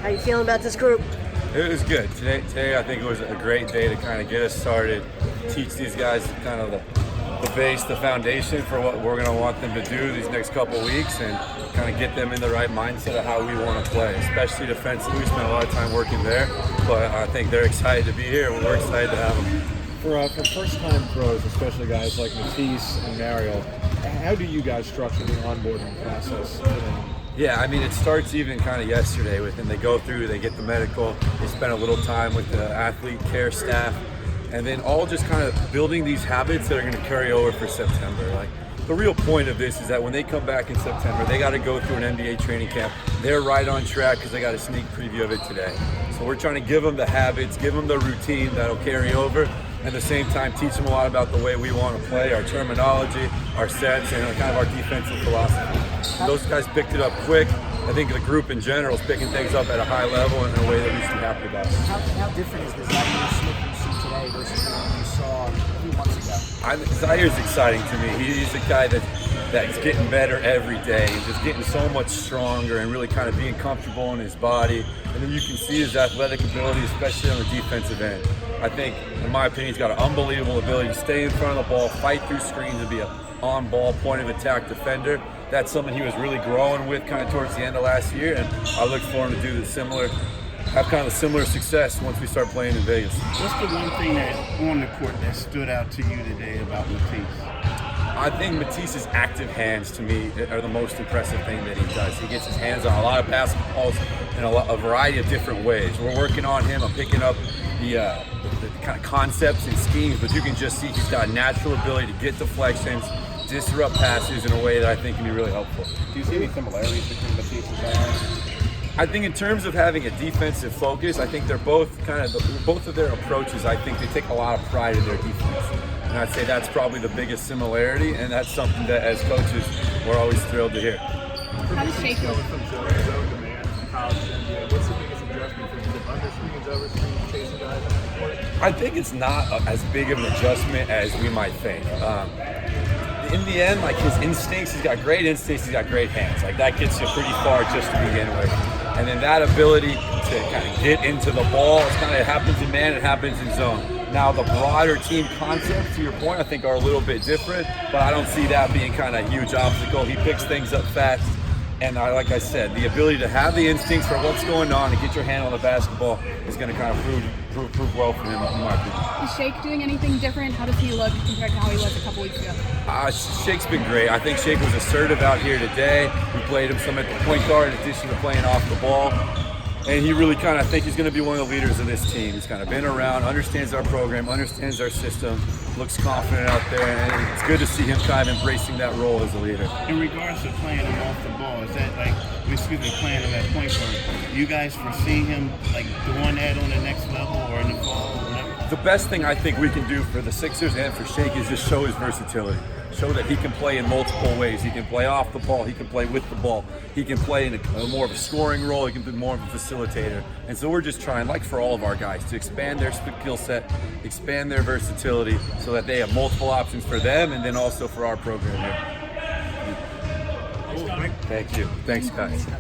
How you feeling about this group? It was good. Today I think it was a great day to kind of get us started, teach these guys kind of the base, the foundation for what we're going to want them to do these next couple weeks, and kind of get them in the right mindset of how we want to play, especially defensively. We spent a lot of time working there, but I think they're excited to be here. We're excited to have them. For first-time pros, especially guys like Matisse and Mario, how do you guys structure the onboarding process for them? Yeah, I mean, it starts even kind of yesterday with them. They go through, they get the medical, they spend a little time with the athlete care staff, and then all just kind of building these habits that are going to carry over for September. Like, the real point of this is that when they come back in September, they got to go through an NBA training camp. They're right on track because they got a sneak preview of it today. So we're trying to give them the habits, give them the routine that'll carry over, at the same time teach them a lot about the way we want to play, our terminology, our sets, and kind of our defensive philosophy. Those guys picked it up quick. I think the group in general is picking things up at a high level in a way that we should be happy about. How different is the Zaire Smith you see today versus the one you saw a few months ago? Zaire's exciting to me. He's a guy that's getting better every day and just getting so much stronger and really kind of being comfortable in his body. And then you can see his athletic ability, especially on the defensive end. I think, in my opinion, he's got an unbelievable ability to stay in front of the ball, fight through screens, and be an on-ball, point-of-attack defender. That's something he was really growing with kind of towards the end of last year, and I look for him to do have kind of a similar success once we start playing in Vegas. What's the one thing that on the court that stood out to you today about Matisse? I think Matisse's active hands, to me, are the most impressive thing that he does. He gets his hands on a lot of basketballs in a variety of different ways. We're working on him. I'm picking up the kind of concepts and schemes, but you can just see he's got a natural ability to get deflections, disrupt passes in a way that I think can be really helpful. Do you see any similarities between Matisse and Zion? I think in terms of having a defensive focus, I think they're both both of their approaches, I think they take a lot of pride in their defense. And I'd say that's probably the biggest similarity, and that's something that as coaches we're always thrilled to hear. How does Shake Going from zone demand from college to NBA, what's the biggest adjustment for you? Under screens, over screens, chasing guys on the court? I think it's not as big of an adjustment as we might think. In the end, like his instincts, he's got great instincts, he's got great hands. Like that gets you pretty far just to begin with. And then that ability to kind of get into the ball, it happens in man, it happens in zone. Now the broader team concepts, to your point, I think are a little bit different, but I don't see that being kind of a huge obstacle. He picks things up fast. And like I said, the ability to have the instincts for what's going on and get your hand on the basketball is going to kind of prove well for him, in my opinion. Is Shake doing anything different? How does he look compared to how he was a couple weeks ago? Shake's been great. I think Shake was assertive out here today. We played him some at the point guard in addition to playing off the ball. And he really I think he's going to be one of the leaders of this team. He's kind of been around, understands our program, understands our system, looks confident out there, and it's good to see him kind of embracing that role as a leader. In regards to playing him off the ball, is that playing him at point guard, you guys foresee him doing that on the next level or in the fall or whatever? The best thing I think we can do for the Sixers and for Shake is just show his versatility. Show that he can play in multiple ways. He can play off the ball. He can play with the ball. He can play in a more of a scoring role. He can be more of a facilitator. And so we're just trying, like for all of our guys, to expand their skill set, expand their versatility so that they have multiple options for them and then also for our program here. Thank you. Thanks, guys.